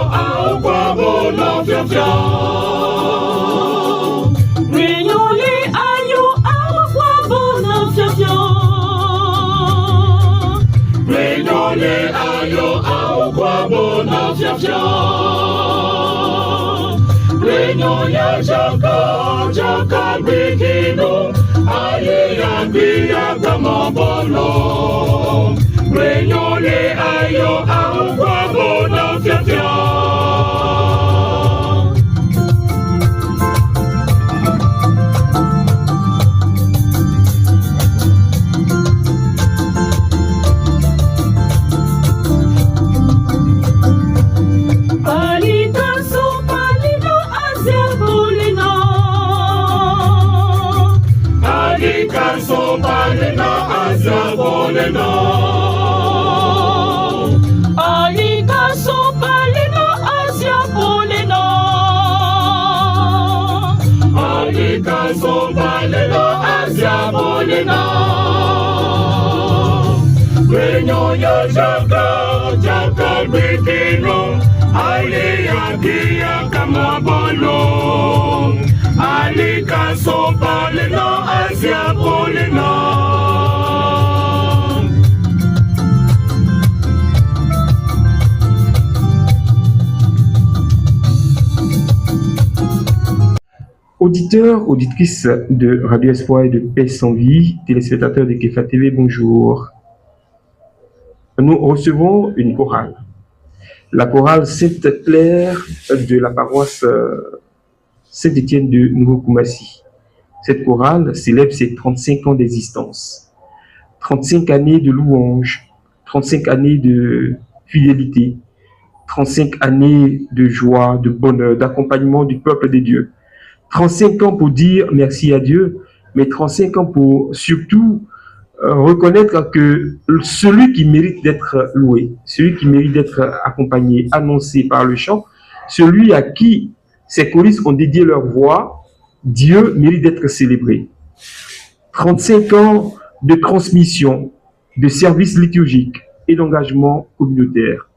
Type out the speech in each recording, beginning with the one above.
au kwabo na fiafia. Renyole ayo au kwabo na fiafia. Renyole ayo au kwabo na fiafia. Renyoya jaka bikino aye yangia kama bono. Renyole ayo au kwabo na fiafia. Renyoya jaka bikino aye yangia kama bono. Alika sopa leno asia polena. Auditeurs, auditrices de Radio Espoir et de Paix sans vie, téléspectateurs de Kefa TV, bonjour. Nous recevons une chorale, la chorale Sainte-Claire de la paroisse Saint-Étienne de Nouveau-Koumassi. Cette chorale célèbre ses 35 ans d'existence, 35 années de louange, 35 années de fidélité, 35 années de joie, de bonheur, d'accompagnement du peuple de Dieu. 35 ans pour dire merci à Dieu, mais 35 ans pour surtout reconnaître que celui qui mérite d'être loué, celui qui mérite d'être accompagné, annoncé par le chant, celui à qui ces choristes ont dédié leur voix, Dieu mérite d'être célébré. 35 ans de transmission, de service liturgique et d'engagement communautaire.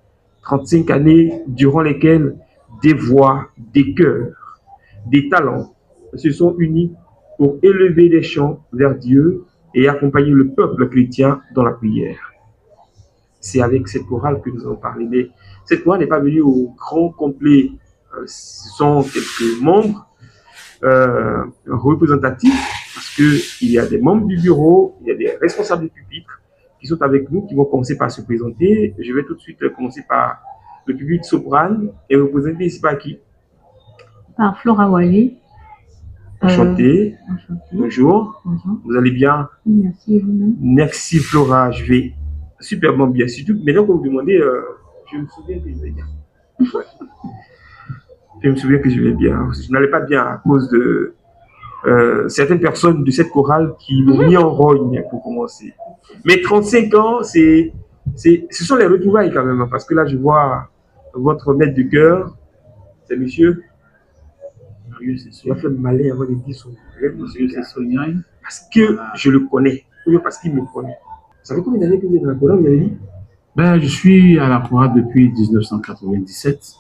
35 années durant lesquelles des voix, des cœurs, des talents se sont unis pour élever les chants vers Dieu et accompagner le peuple chrétien dans la prière. C'est avec cette chorale que nous allons parler. Mais cette chorale n'est pas venue au grand complet. Ce sont quelques membres représentatifs parce qu'il y a des membres du bureau, il y a des responsables du pupitre qui sont avec nous, qui vont commencer par se présenter. Je vais tout de suite commencer par le pupitre soprane et vous présenter ici par qui? Par Flora Wally. Enchantée. Bonjour. Bonjour. Vous allez bien? Merci vous-même. Merci Flora, je vais superbement bien. Surtout maintenant que vous me demandez, je me souviens que je vais bien. Ouais. Je me souviens que je vais bien. Je n'allais pas bien à cause de certaines personnes de cette chorale qui m'ont mis en rogne pour commencer. Mais 35 ans, ce sont les retrouvailles quand même, parce que là je vois votre maître de chœur, c'est monsieur. Il a fait malin avant de dire son nom. Parce que je le connais, ou bien parce qu'il me connaît. Ça fait combien d'années que vous êtes dans la chorale, vous avez dit? Je suis à la chorale depuis 1997.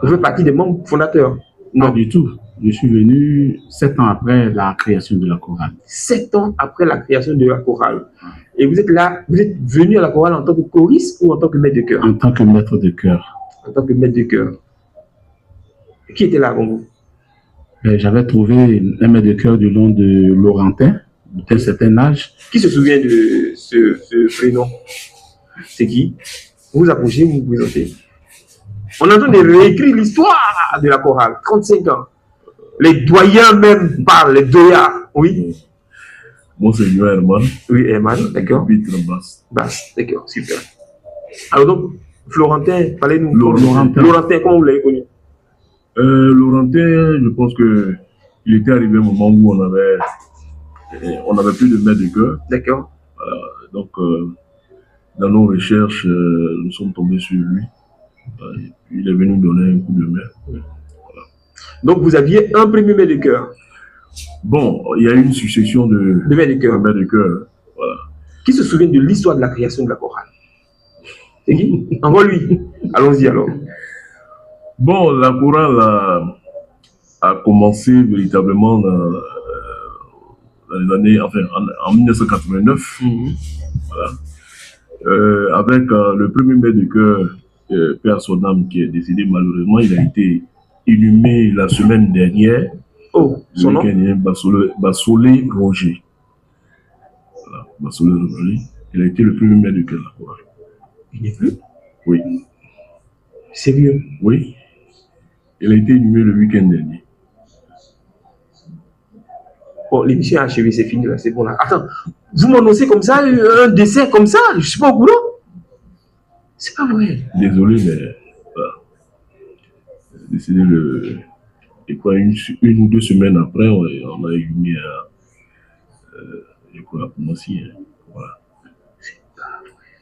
Vous faites partie des membres fondateurs? Non, du tout. Je suis venu 7 ans après la création de la chorale. 7 ans après la création de la chorale. Et vous êtes là, vous êtes venu à la chorale en tant que choriste ou en tant que maître de chœur? En tant que maître de chœur. En tant que maître de chœur. Qui était là avant vous? J'avais trouvé un maître de chœur du nom de Laurentin, d'un certain âge. Qui se souvient de ce prénom? C'est qui? Vous vous approchez, vous vous présentez. On est en train de réécrire l'histoire de la chorale, 35 ans. Les doyens même parlent, les doyens, oui. Monseigneur Herman. Oui, Herman, d'accord. Basse. Basse, d'accord, super. Alors donc, Florentin, parlez-nous. Laurentin, comment vous l'avez connu? Laurentin, je pense que il était arrivé un moment où on avait plus de maître de chœur. D'accord. Donc, dans nos recherches, nous sommes tombés sur lui. Et puis, il est venu nous donner un coup de main. Voilà. Donc, vous aviez un premier maître de chœur? Bon, il y a eu une succession de maîtres de chœur. Voilà. Qui se souvient de l'histoire de la création de la chorale? C'est qui? Envoie lui. Allons-y alors. Bon, la chorale a commencé véritablement dans les années, enfin, en 1989, voilà. Avec le premier maître de chœur, Père son âme, qui est décédé malheureusement. Il a été inhumé la semaine dernière. Oh, son nom? Bassolé Roger. Voilà, Bassolé Roger. Il a été le premier maître de chœur de la chorale. Il n'est plus? Oui. Sérieux? Oui. Il a été inhumé le week-end dernier. Bon, l'émission est achevée, c'est fini là, c'est bon là. Attends, vous m'annoncez comme ça, un décès comme ça, je suis pas au boulot? C'est pas vrai. Désolé, mais voilà. Décédé et quoi, une ou deux semaines après, on a inhumé à Pomoussi. Voilà. C'est pas vrai.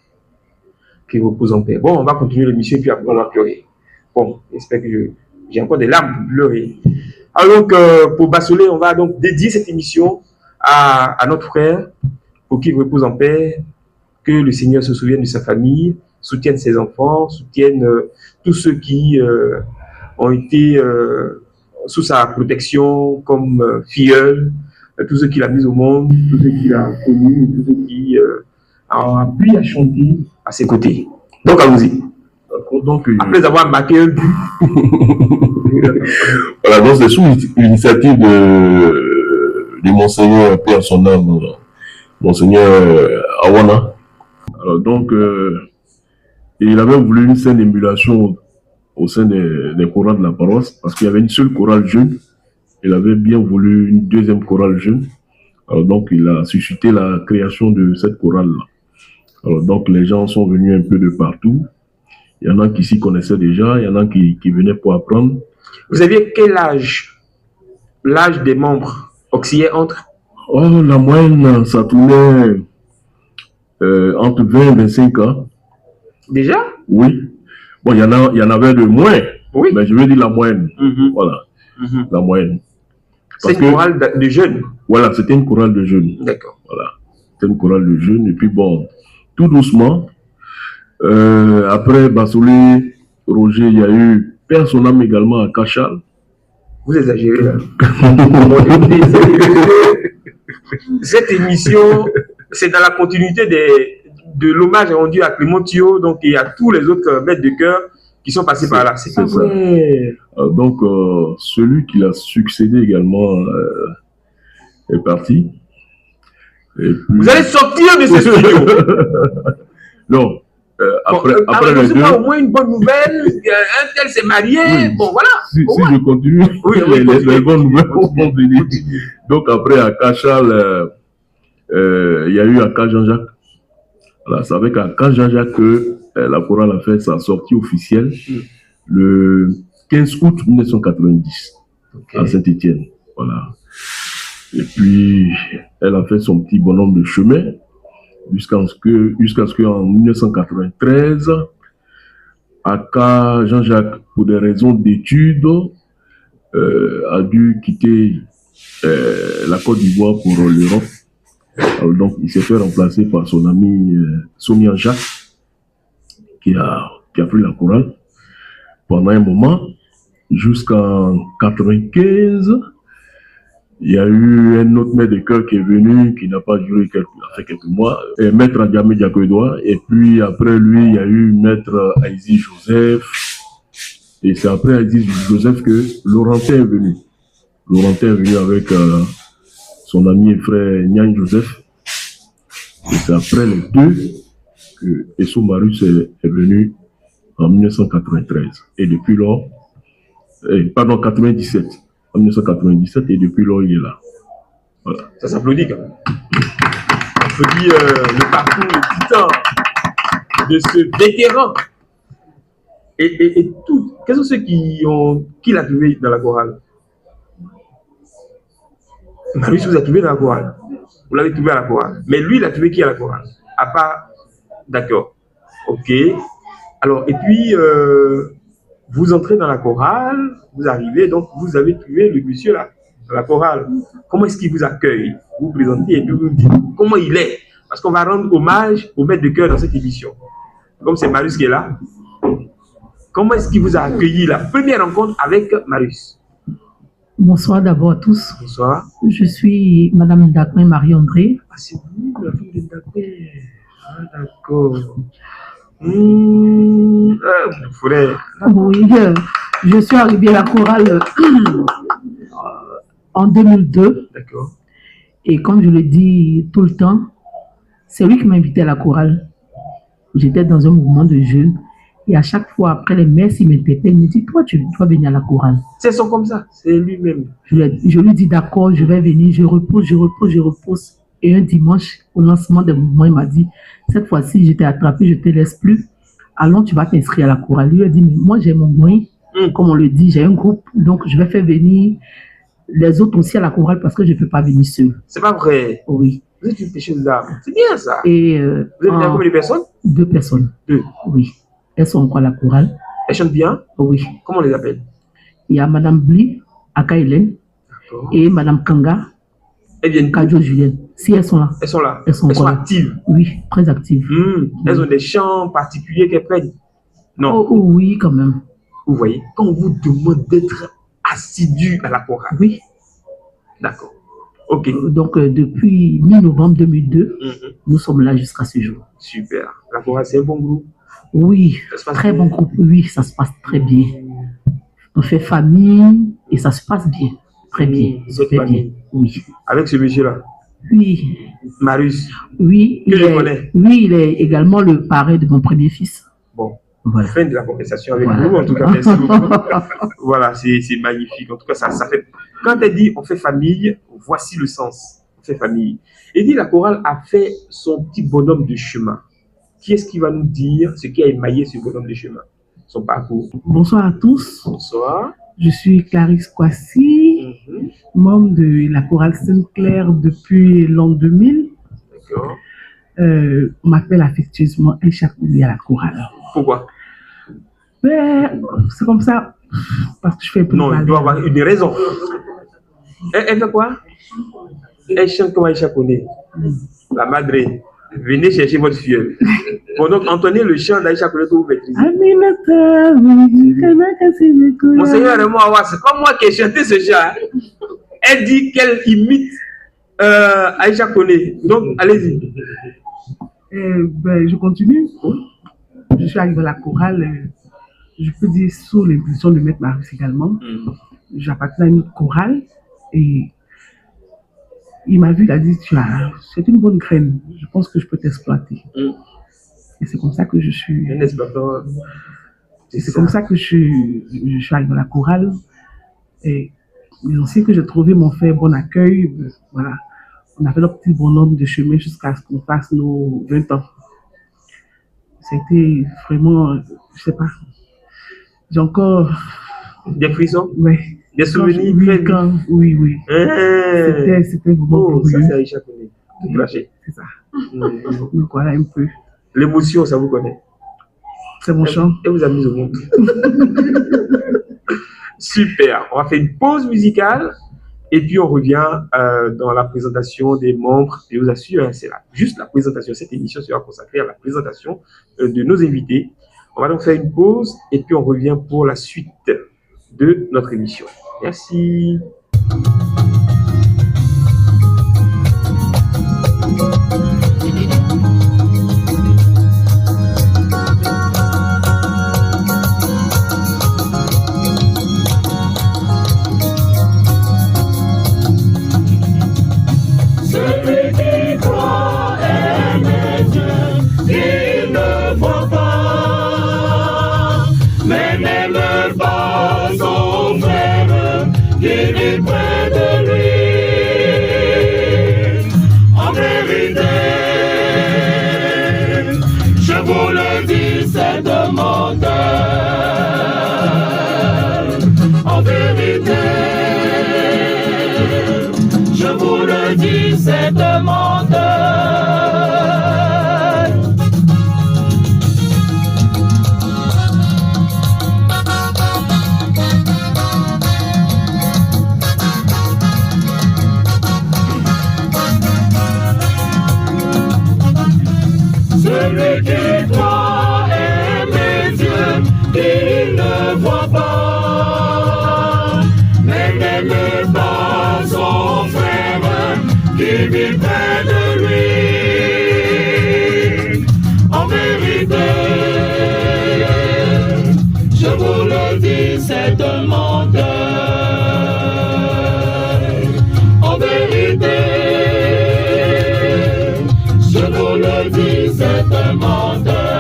Qu'il repose en paix. Bon, on va continuer l'émission et puis après on va pleurer. Bon, j'espère que j'ai encore des larmes pour pleurer. Alors donc, pour Bassolé, on va donc dédier cette émission à notre frère, pour qu'il repose en paix, que le Seigneur se souvienne de sa famille, soutienne ses enfants, soutienne tous ceux qui ont été sous sa protection comme filleul, tous ceux qu'il a mis au monde, tous ceux qu'il a connus, tous ceux qui ont appris à chanter à ses côtés. Donc, allons-y. Donc, après avoir marqué un but. Voilà, donc c'est sous l'initiative de Monseigneur Père son âme, Monseigneur Awana. Alors donc, il avait voulu une scène d'émulation au sein des chorales de la paroisse, parce qu'il y avait une seule chorale jeune. Il avait bien voulu une deuxième chorale jeune. Alors donc, il a suscité la création de cette chorale-là. Alors donc, les gens sont venus un peu de partout. Il y en a qui s'y connaissaient déjà, il y en a qui venaient pour apprendre. Vous aviez quel âge? L'âge des membres auxiliaires entre? Oh, la moyenne, ça tournait entre 20 et 25 ans. Déjà? Oui. Bon, il y en avait de moins. Oui. Mais je veux dire la moyenne. Voilà. La moyenne. C'est une chorale de jeunes? Voilà, c'était une chorale de jeunes. D'accord. Voilà. C'était une chorale de jeunes. Et puis bon, tout doucement, après Bassolé, Roger, il y a eu Père son âme également à Cachal. Vous exagérez là. Cette émission, c'est dans la continuité de l'hommage rendu à Clément Thio, donc il y a tous les autres maîtres de chœur qui sont passés par là. C'est pas vrai. Donc, celui qui l'a succédé également est parti. Et puis... Vous allez sortir de ce studio. Non. Après le deux... au moins une bonne nouvelle, un tel s'est marié, oui. Bon voilà. Si je continue, oui, les bonnes nouvelles vont venir. Donc après à Cachal, il y a eu à Cas Jean-Jacques. Voilà, c'est avec à Cas Jean-Jacques que la chorale a fait sa sortie officielle le 15 août 1990 à Saint-Étienne. Voilà. Et puis elle a fait son petit bonhomme de chemin. Jusqu'à ce qu'en 1993, Aka Jean-Jacques, pour des raisons d'études, a dû quitter la Côte d'Ivoire pour l'Europe. Donc, il s'est fait remplacer par son ami Somian Jacques, qui a pris la chorale pendant un moment, jusqu'en 1995. Il y a eu un autre maître de chœur qui est venu, qui n'a pas duré quelques mois, maître Adjamé Diakodoua. Et puis après lui, il y a eu maître Aïzi Joseph. Et c'est après Aïzi Joseph que Laurentin est venu. Laurentin est venu avec son ami et frère Nyan Joseph. Et c'est après les deux que Esso Marus est venu en 1993. Et depuis lors, 97. En 1997, et depuis lors, il est là. Voilà. Ça s'applaudit quand même. On applaudit le parcours, le titan de ce vétéran. Et tout. Quels sont ceux qui l'a trouvé dans la chorale? Marius vous a trouvé dans la chorale. Vous l'avez trouvé à la chorale. Mais lui, il a trouvé qui à la chorale? À part. D'accord. Ok. Alors, et puis. Vous entrez dans la chorale, vous arrivez, donc vous avez trouvé le monsieur là, dans la chorale. Comment est-ce qu'il vous accueille? Vous vous présentez et puis vous dites comment il est. Parce qu'on va rendre hommage au maître de chœur dans cette émission. Comme c'est Marius qui est là. Comment est-ce qu'il vous a accueilli la première rencontre avec Marius? Bonsoir d'abord à tous. Bonsoir. Je suis Madame Ndakwe Marie-André. Ah, c'est vous, la fille de Ndakwe. Ah, d'accord. Frère. Oui, je suis arrivée à la chorale en 2002. D'accord. Et comme je le dis tout le temps, c'est lui qui m'a invité à la chorale. J'étais dans un mouvement de jeunes. Et à chaque fois, après les messes, il m'interpelle, il me dit, toi, tu dois venir à la chorale. C'est son comme ça, c'est lui-même. Je lui dis, d'accord, je vais venir, je repose. Et un dimanche, au lancement des mouvements, il m'a dit, cette fois-ci, je t'ai attrapé, je ne te laisse plus. Allons, tu vas t'inscrire à la chorale. Il lui a dit, mais moi, j'ai mon moyen. Comme on le dit, j'ai un groupe, donc je vais faire venir les autres aussi à la chorale parce que je ne peux pas venir seul. C'est pas vrai. Oui. Vous êtes une pêcheuse d'âme. C'est bien ça. Et vous êtes venu combien de personnes? 2 personnes. 2. Oui. Elles sont encore à la chorale. Elles chantent bien? Oui. Comment on les appelle? Il y a Madame Bli, Aka Hélène, et Madame Kanga, elles viennent Kadjo Julienne. Si elles sont là. Elles sont là. Elles sont actives. Oui, très actives. Elles ont des chants particuliers qu'elles prennent? Non. Oh, oui, quand même. Vous voyez, quand on vous demande d'être assidu à la chorale. Oui. D'accord. Ok. Donc, depuis mi-novembre 2002, nous sommes là jusqu'à ce jour. Super. La chorale, c'est un bon groupe? Oui, très bon groupe. Oui, ça se passe très bien. On fait famille et ça se passe bien. Très bien. Super bien. Oui. Avec ce monsieur-là? Oui. Marius? Oui. Que je connais? Oui, il est également le parrain de mon premier fils. Bon. Voilà. Fin de la conversation avec vous, en tout cas, merci beaucoup. Voilà, c'est magnifique. En tout cas, ça fait. Quand elle dit on fait famille, voici le sens. On fait famille. Et dit la chorale a fait son petit bonhomme de chemin. Qui est-ce qui va nous dire ce qui a émaillé ce bonhomme de chemin? Son parcours. Bonsoir à tous. Bonsoir. Je suis Clarisse Kwasi, membre de la chorale Sainte-Claire depuis l'an 2000. D'accord. On m'appelle affectueusement Aïcha Koné à la chorale. Pourquoi? C'est comme ça, parce que je fais plus. Non, il doit avoir une raison. Elle fait quoi? Elle chante comme Aïcha Koné. La madre, venez chercher votre filleule. Bon, donc, entendez le chant d'Aïcha Koné que vous maîtrisez. Monseigneur et moi, c'est pas moi qui ai chanté ce chant. Elle dit qu'elle imite Aïcha Koné. Donc, allez-y. Je continue. Je suis arrivé à la chorale, je peux dire sous l'impulsion de Maître Marius également. J'appartenais à une autre chorale et il m'a vu, il a dit, c'est une bonne graine, je pense que je peux t'exploiter. Et c'est comme ça que je suis. C'est comme ça que je suis arrivé à la chorale. Et les anciens que j'ai trouvés m'ont fait bon accueil. Voilà. On a fait notre petit bonhomme de chemin jusqu'à ce qu'on fasse nos 20 ans. C'était vraiment, je sais pas, j'ai encore... Des frissons? Oui. Des souvenirs? Oui. C'était vraiment glorieux. Ça c'est Aïcha Koné. Tout craché. C'est ça. Donc voilà un peu. L'émotion, ça vous connaît? C'est mon chant. Et vous amuse au monde. Super. On va faire une pause musicale. Et puis, on revient dans la présentation des membres. Et je vous assure, c'est juste la présentation. Cette émission sera consacrée à la présentation de nos invités. On va donc faire une pause et puis on revient pour la suite de notre émission. Merci. C'est demandeur. Celui qui croit aimer Dieu, ne voit pas, mais n'aime pas son frère qui vit près de lui. En vérité, je vous le dis, c'est un menteur. En vérité, je vous le dis, c'est un menteur.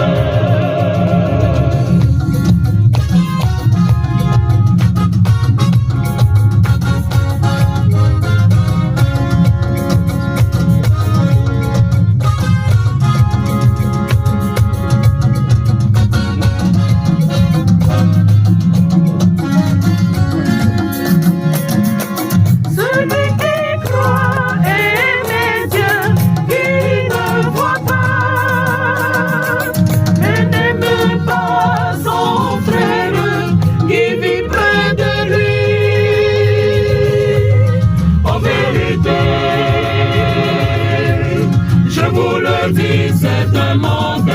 C'est un menteur.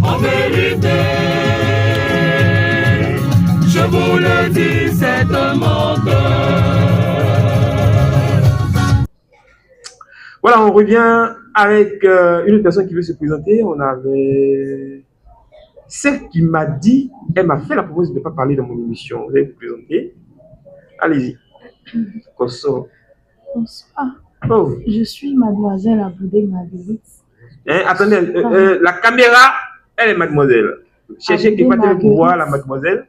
En vérité, je vous le dis, c'est un menteur. Voilà, on revient avec une autre personne qui veut se présenter. On avait celle qui m'a dit, elle m'a fait la proposition de ne pas parler dans mon émission. Vous allez vous présenter. Allez-y. Bonsoir. Bonsoir. Oh. Je suis mademoiselle Aboudé Marguerite. Hein, attendez, la caméra, elle est mademoiselle. Cherchez qui va le pouvoir, la mademoiselle.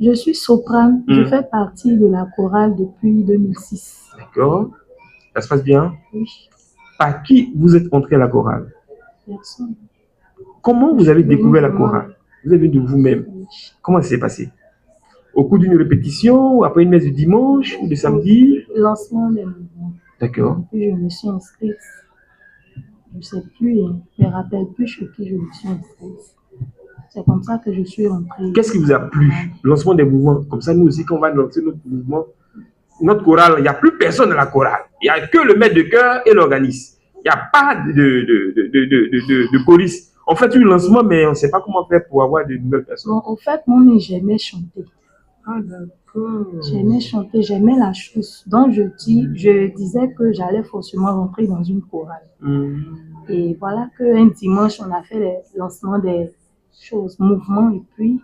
Je suis soprane. Je fais partie de la chorale depuis 2006. D'accord. Ça se passe bien? Oui. Par qui vous êtes entré à la chorale? Personne. Comment vous avez découvert la chorale? Vous avez de vous-même. Oui. Comment ça s'est passé? Au cours d'une répétition, ou après une messe du dimanche ou de samedi? Lancement des mouvements. D'accord. Puis je me suis inscrite. Je ne sais plus, je ne me rappelle plus chez qui je me suis inscrite. C'est comme ça que je suis rentrée. Qu'est-ce qui vous a plu? Lancement des mouvements. Comme ça, nous aussi, quand on va lancer notre mouvement, notre chorale, il n'y a plus personne dans la chorale. Il n'y a que le maître de chœur et l'organiste. Il n'y a pas de police. On fait du lancement, mais on ne sait pas comment faire pour avoir de nouvelles personnes. Bon, au fait, moi, j'aimais chanter. Ah, d'accord. J'aimais chanter, j'aimais la chose. Donc, je disais que j'allais forcément rentrer dans une chorale. Et voilà qu'un dimanche, on a fait le lancement des choses, mouvements, et puis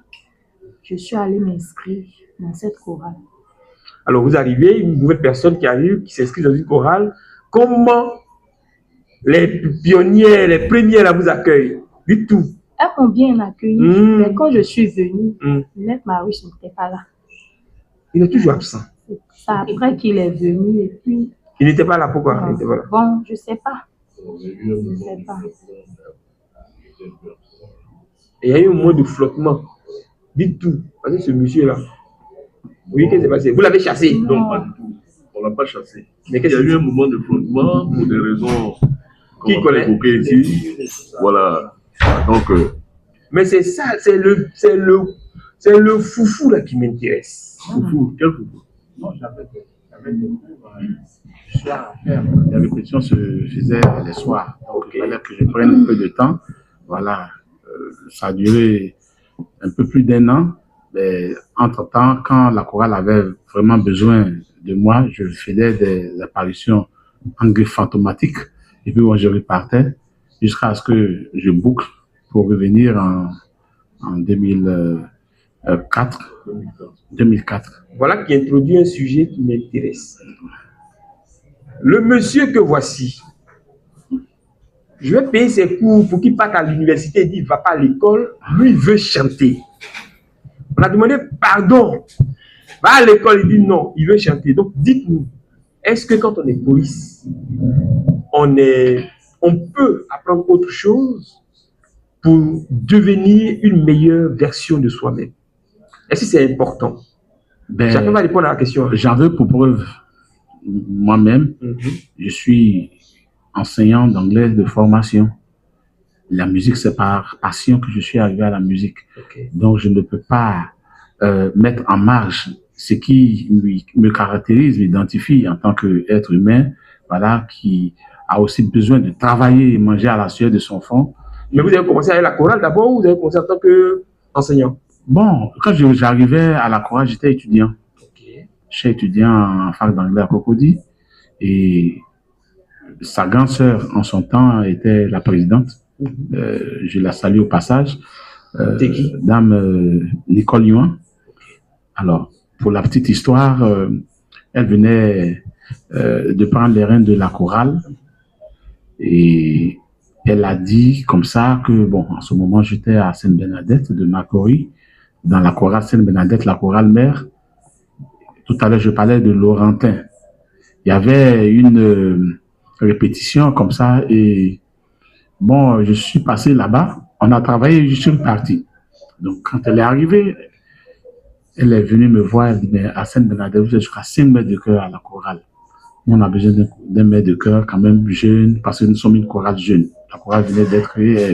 je suis allée m'inscrire dans cette chorale. Alors, vous arrivez, une nouvelle personne qui arrive, qui s'inscrit dans une chorale. Comment les pionniers, les premiers là vous accueillent? Du tout. Elles m'ont bien accueilli, mais quand je suis venue, Maître Marius n'était pas là. Il est toujours absent. C'est après qu'il est venu et puis... Il n'était pas là, pourquoi? Il n'était pas là. Bon, je ne sais pas. Je ne sais pas. Et il y a eu un moment de flottement. Dites tout. Parce que ce monsieur-là, oui, qu'est-ce qui s'est passé? Vous l'avez chassé? Non, pas du tout. On ne l'a pas chassé. Mais Il y a eu un moment de flottement pour des raisons qui connaît ici. Voilà. Donc, mais c'est ça, c'est le foufou là qui m'intéresse. Foufou, quel foufou? Non, j'avais des soirs à faire. La répétition se faisait les soirs. Donc, il fallait que je prenne un peu de temps. Voilà. Ça a duré un peu plus d'1 an. Mais entre-temps, quand la chorale avait vraiment besoin de moi, je faisais des apparitions en griffe fantomatique. Et puis moi, je repartais jusqu'à ce que je boucle pour revenir en 2004. Voilà qui introduit un sujet qui m'intéresse. Le monsieur que voici, je vais payer ses cours pour qu'il parte à l'université, il dit, il ne va pas à l'école, lui il veut chanter. On a demandé pardon, va à l'école, il dit non, il veut chanter. Donc dites-nous, est-ce que quand on est police, on peut apprendre autre chose pour devenir une meilleure version de soi-même? Est-ce que c'est important? Chacun va répondre à la question. J'en veux pour preuve moi-même. Je suis enseignant d'anglais de formation. La musique, c'est par passion que je suis arrivé à la musique. Donc, je ne peux pas mettre en marge ce qui me caractérise, m'identifie en tant qu'être humain, voilà, qui a aussi besoin de travailler et manger à la sueur de son front Mais vous avez commencé avec la chorale d'abord ou vous avez commencé en tant qu'enseignant? Bon, quand j'arrivais à la chorale, j'étais étudiant. J'étais étudiant en fac d'anglais à Cocody. Et sa grande sœur, en son temps, était la présidente. Je la salue au passage. Dame Nicole Yuan. Alors, pour la petite histoire, elle venait de prendre les rênes de la chorale. Et elle a dit comme ça que, bon, en ce moment, j'étais à Sainte-Bernadette de Macquarie, dans la chorale Sainte-Bernadette, la chorale mère. Tout à l'heure, je parlais de Laurentin. Il y avait une répétition comme ça et bon, je suis passé là-bas, on a travaillé, je suis parti. Donc, quand elle est arrivée, elle est venue me voir, elle dit, mais à Sainte-Bernadette, vous êtes jusqu'à 5 mètres de cœur à la chorale. On a besoin d'un maître de chœur quand même jeune, parce que nous sommes une chorale jeune. La chorale venait d'être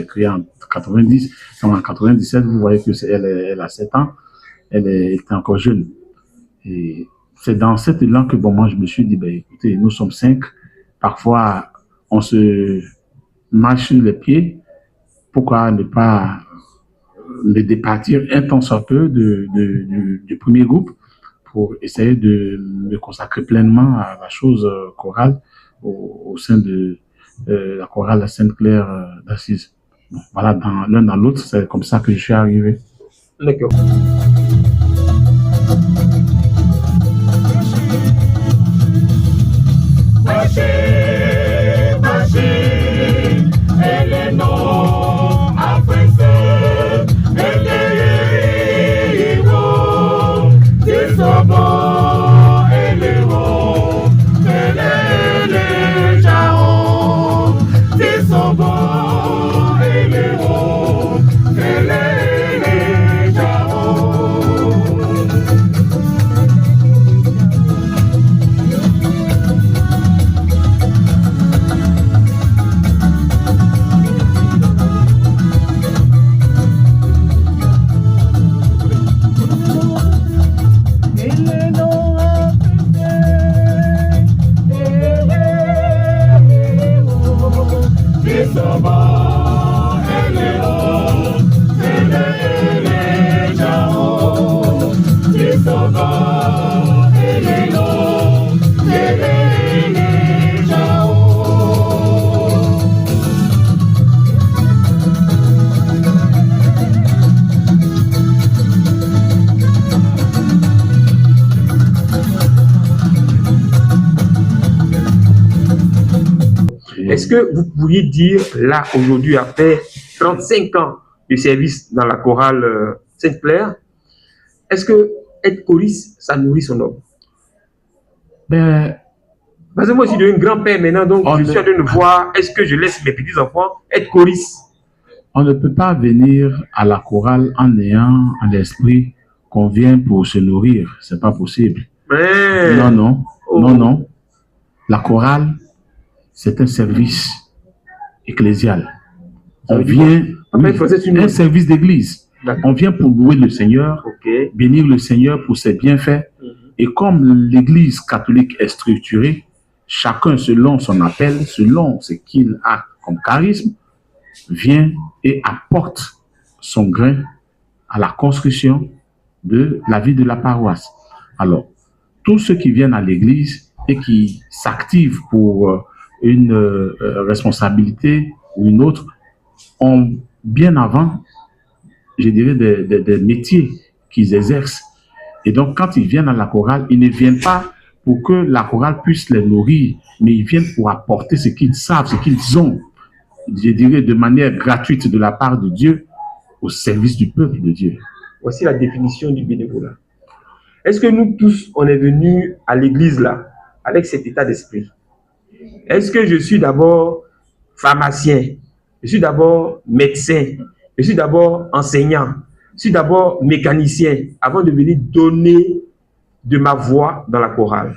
créée en 90, donc en 97, vous voyez que elle a 7 ans, elle était encore jeune. Et c'est dans cet élan que bon, moi je me suis dit, ben, écoutez, nous sommes 5, parfois on se marche sur les pieds, pourquoi ne pas me départir un temps soit peu du premier groupe pour essayer de me consacrer pleinement à la chose chorale au sein de la chorale Sainte-Claire d'Assise. Bon, voilà, l'un dans l'autre, c'est comme ça que je suis arrivé. D'accord. Est-ce que vous pourriez dire, là, aujourd'hui, après 35 ans de service dans la chorale Sainte-Claire, est-ce que être choriste, ça nourrit son homme? Ben, parce que moi, je suis devenu grand-père maintenant, donc je suis en train de voir, est-ce que je laisse mes petits-enfants être choristes? On ne peut pas venir à la chorale en ayant à l'esprit qu'on vient pour se nourrir. C'est pas possible. Mais... Non, non, non, non. La chorale, c'est un service ecclésial. On vient, un service d'église. On vient pour louer le Seigneur, bénir le Seigneur pour ses bienfaits. Et comme l'église catholique est structurée, chacun selon son appel, selon ce qu'il a comme charisme, vient et apporte son grain à la construction de la vie de la paroisse. Alors, tous ceux qui viennent à l'église et qui s'activent pour une responsabilité ou une autre ont bien avant, je dirais, des métiers qu'ils exercent. Et donc, quand ils viennent à la chorale, ils ne viennent pas pour que la chorale puisse les nourrir, mais ils viennent pour apporter ce qu'ils savent, ce qu'ils ont, je dirais, de manière gratuite de la part de Dieu, au service du peuple de Dieu. Voici la définition du bénévolat. Est-ce que nous tous, on est venus à l'église là, avec cet état d'esprit? Est-ce que je suis d'abord pharmacien, je suis d'abord médecin, je suis d'abord enseignant, je suis d'abord mécanicien, avant de venir donner de ma voix dans la chorale?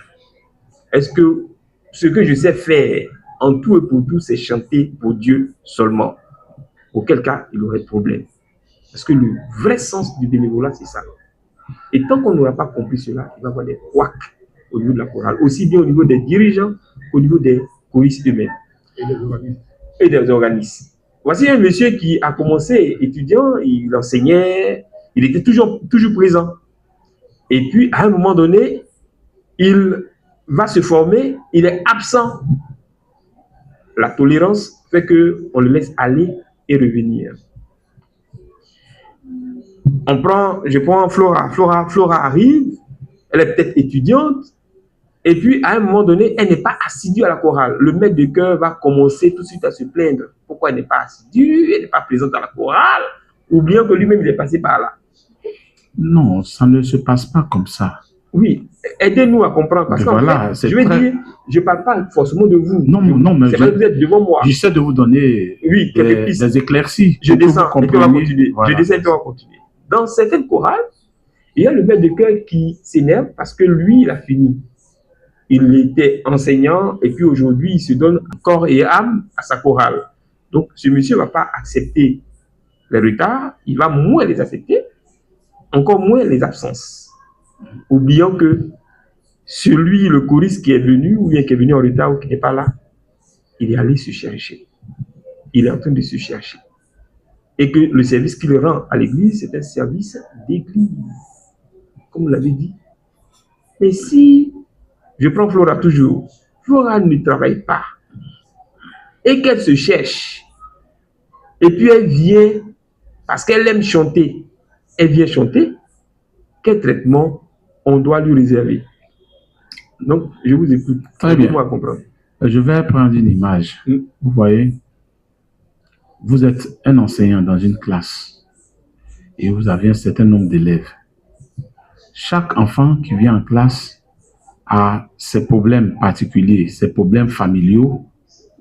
Est-ce que ce que je sais faire en tout et pour tout, c'est chanter pour Dieu seulement? Auquel cas, il y aurait problème. Parce que le vrai sens du bénévolat, c'est ça. Et tant qu'on n'aura pas compris cela, il va y avoir des couacs au niveau de la chorale, aussi bien au niveau des dirigeants qu'au niveau des choristes eux-mêmes et des organismes. Voici un monsieur qui a commencé étudiant, il enseignait, il était toujours présent. Et puis, à un moment donné, il va se former, il est absent. La tolérance fait qu'on le laisse aller et revenir. Je prends Flora. Flora arrive, elle est peut-être étudiante, et puis à un moment donné, elle n'est pas assidue à la chorale. Le maître de chœur va commencer tout de suite à se plaindre. Pourquoi elle n'est pas assidue, elle n'est pas présente à la chorale, ou bien que lui-même il est passé par là. Non, ça ne se passe pas comme ça. Oui, aidez-nous à comprendre. Parce que voilà, je vais dire, je ne parle pas forcément de vous. Non, mais c'est vrai que vous êtes devant moi. J'essaie de vous donner des éclaircies. Je descends, et puis on va continuer. Voilà. Je descends et puis on va continuer. Dans certaines chorales, il y a le maître de chœur qui s'énerve parce que lui, il a fini. Il était enseignant et puis aujourd'hui, il se donne corps et âme à sa chorale. Donc, ce monsieur ne va pas accepter les retards, il va moins les accepter, encore moins les absences. Oubliant que celui, le choriste qui est venu, ou bien qui est venu en retard ou qui n'est pas là, il est allé se chercher. Il est en train de se chercher. Et que le service qu'il rend à l'église, c'est un service d'église. Comme vous l'avez dit. Mais si, je prends Flora toujours, Flora ne travaille pas, et qu'elle se cherche, et puis elle vient, parce qu'elle aime chanter, elle vient chanter, quel traitement on doit lui réserver? Donc, je vous écoute. Très bien. À comprendre. Je vais prendre une image. Vous voyez, vous êtes un enseignant dans une classe et vous avez un certain nombre d'élèves. Chaque enfant qui vient en classe a ses problèmes particuliers, ses problèmes familiaux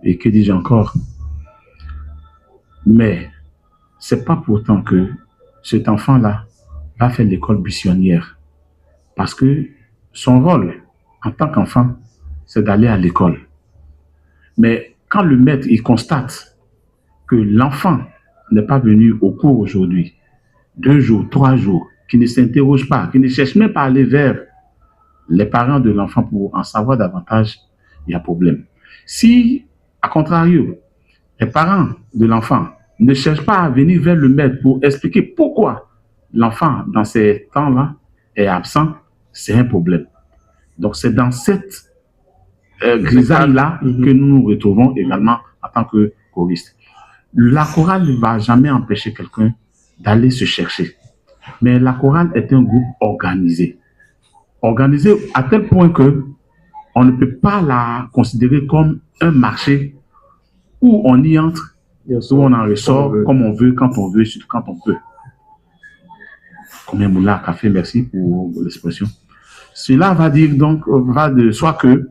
et que dis-je encore. Mais c'est pas pourtant que cet enfant-là va faire l'école buissonnière. Parce que son rôle en tant qu'enfant, c'est d'aller à l'école. Mais quand le maître il constate que l'enfant n'est pas venu au cours aujourd'hui, 2 jours, 3 jours, qui ne s'interroge pas, qui ne cherche même pas à aller vers les parents de l'enfant pour en savoir davantage, il y a problème. Si, à contrario, les parents de l'enfant ne cherchent pas à venir vers le maître pour expliquer pourquoi l'enfant, dans ces temps-là, est absent, c'est un problème. Donc, c'est dans cette grisaille-là que nous nous retrouvons également en tant que choristes. La chorale ne va jamais empêcher quelqu'un d'aller se chercher. Mais la chorale est un groupe organisé. Organisé à tel point que on ne peut pas la considérer comme un marché où on y entre, où on en ressort comme on veut, quand on veut, surtout quand on peut. Combien moula café, merci pour l'expression. Cela va dire donc, va de soi que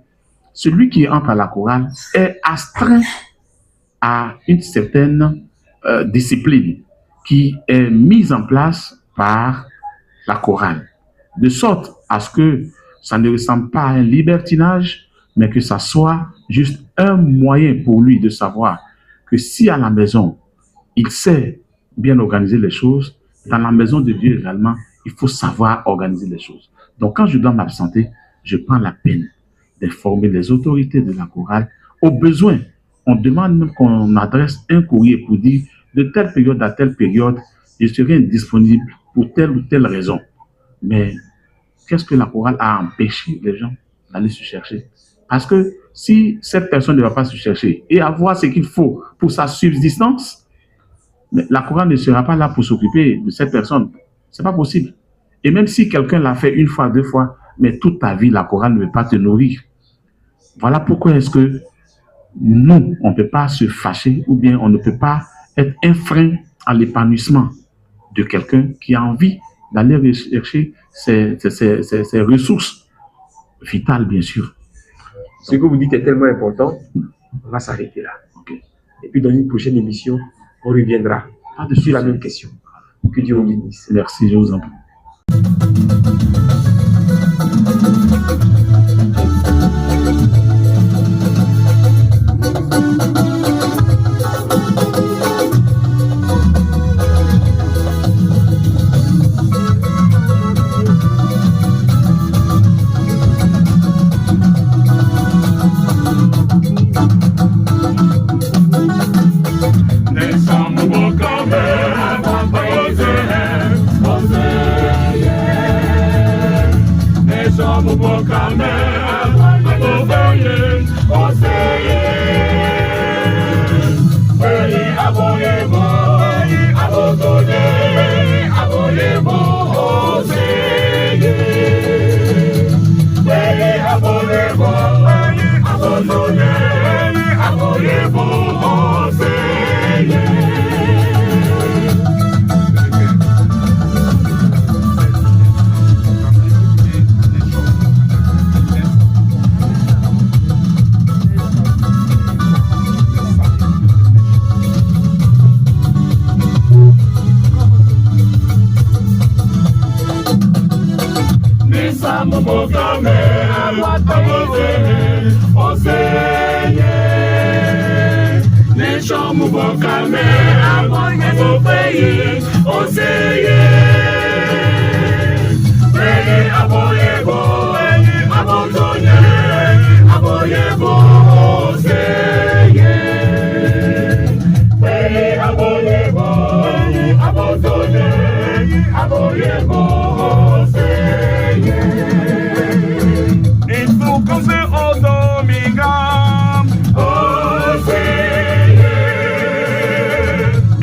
celui qui entre à la chorale est astreint à une certaine discipline qui est mise en place par la chorale. De sorte à ce que ça ne ressemble pas à un libertinage, mais que ça soit juste un moyen pour lui de savoir que si à la maison, il sait bien organiser les choses, dans la maison de Dieu également, il faut savoir organiser les choses. Donc quand je dois m'absenter, je prends la peine d'informer les autorités de la chorale. Au besoin, on demande même qu'on adresse un courrier pour dire de telle période à telle période, je serai indisponible pour telle ou telle raison. Mais qu'est-ce que la chorale a empêché les gens d'aller se chercher? Parce que si cette personne ne va pas se chercher et avoir ce qu'il faut pour sa subsistance, mais la chorale ne sera pas là pour s'occuper de cette personne. Ce n'est pas possible. Et même si quelqu'un l'a fait 1 fois, 2 fois, mais toute ta vie, la chorale ne veut pas te nourrir. Voilà pourquoi est-ce que nous, on ne peut pas se fâcher ou bien on ne peut pas être un frein à l'épanouissement de quelqu'un qui a envie d'aller rechercher ses ressources vitales, bien sûr. Ce que vous dites est tellement important, on va s'arrêter là. Okay. Et puis dans une prochaine émission, on reviendra sur la même question. Que Dieu vous bénisse. Merci, je vous en prie. Next Mokame, Aboboye, Oseye. Weli Aboyebo, Abogode, Aboyebo, Oseye. Weli Aboyebo, Abogode, Aboyebo, Oseye. Nisamu Mokame, Aboboye, Oseye. Nishamu Mokame, Aboboye, Oseye. Weli Aboyebo, Abogode, Aboyebo, Oseye. Weli Aboyebo, Abogode, Aboyebo, Oseye. Itukase Odominga, Oseye.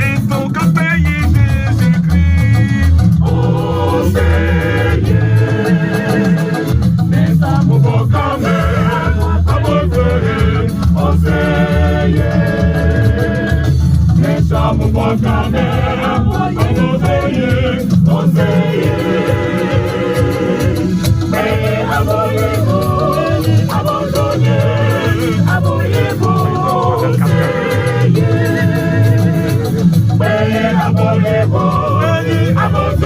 Itukase Jésus-Christ, Oseye. Nisamu Mokame, Aboboye, Oseye. Nisamu Mokame, Aboboye, Oseye. Weli Aboyebo, Abogode, Aboyebo, Oseye. Weli Aboyebo, Abogode,